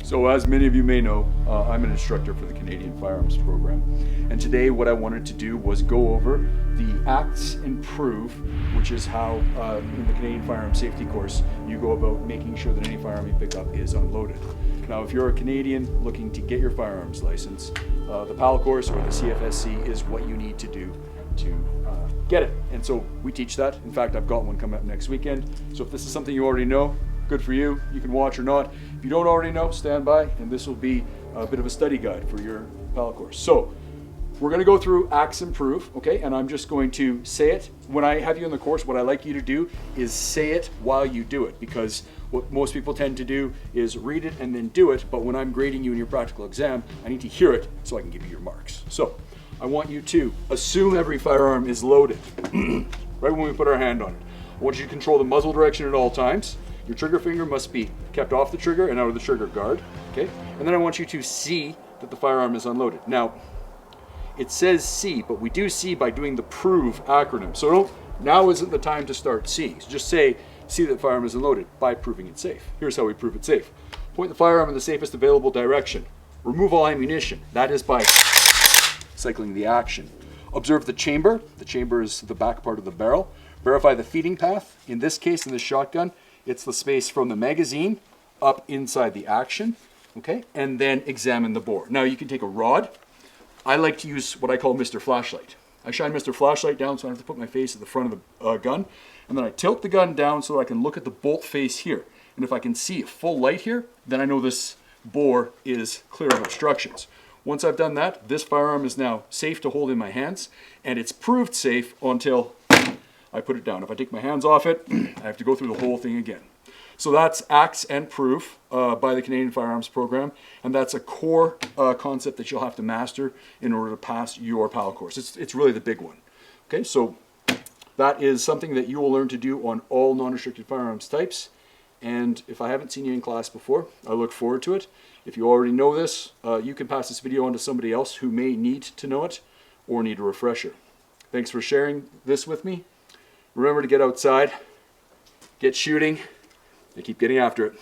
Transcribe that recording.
So as many of you may know, I'm an instructor for the Canadian Firearms program. And today what I wanted to do was go over the acts and prove, which is how in the Canadian Firearms Safety Course, you go about making sure that any firearm you pick up is unloaded. Now, if you're a Canadian looking to get your firearms license, the PAL course or the CFSC is what you need to do to get it. And so we teach that. In fact, I've got one coming up next weekend. So if this is something you already know, good for you. You can watch or not. If you don't already know, stand by, and this will be a bit of a study guide for your PAL course. So we're going to go through acts and prove, okay? And I'm just going to say it. When I have you in the course, what I like you to do is say it while you do it, because what most people tend to do is read it and then do it. But when I'm grading you in your practical exam, I need to hear it so I can give you your marks. So I want you to assume every firearm is loaded right when we put our hand on it. I want you to control the muzzle direction at all times. Your trigger finger must be kept off the trigger and out of the trigger guard, okay? And then I want you to see that the firearm is unloaded. Now, it says see, but we do see by doing the prove acronym. So now isn't the time to start seeing. So just say, see that the firearm is unloaded by proving it safe. Here's how we prove it safe. Point the firearm in the safest available direction. Remove all ammunition. That is by cycling the action. Observe the chamber. The chamber is the back part of the barrel. Verify the feeding path. In this case, in this shotgun, it's the space from the magazine up inside the action, okay? And then examine the bore. Now you can take a rod. I like to use what I call Mr. Flashlight. I shine Mr. Flashlight down so I don't have to put my face at the front of the gun. And then I tilt the gun down so I can look at the bolt face here. And if I can see a full light here, then I know this bore is clear of obstructions. Once I've done that, this firearm is now safe to hold in my hands, and it's proved safe until I put it down. If I take my hands off it, I have to go through the whole thing again. So that's acts and proof by the Canadian Firearms program, and that's a core concept that you'll have to master in order to pass your PAL course. It's really the big one. Okay, so that is something that you will learn to do on all non-restricted firearms types. And if I haven't seen you in class before, I look forward to it. If you already know this, you can pass this video on to somebody else who may need to know it or need a refresher. Thanks for sharing this with me. Remember to get outside, get shooting, and keep getting after it.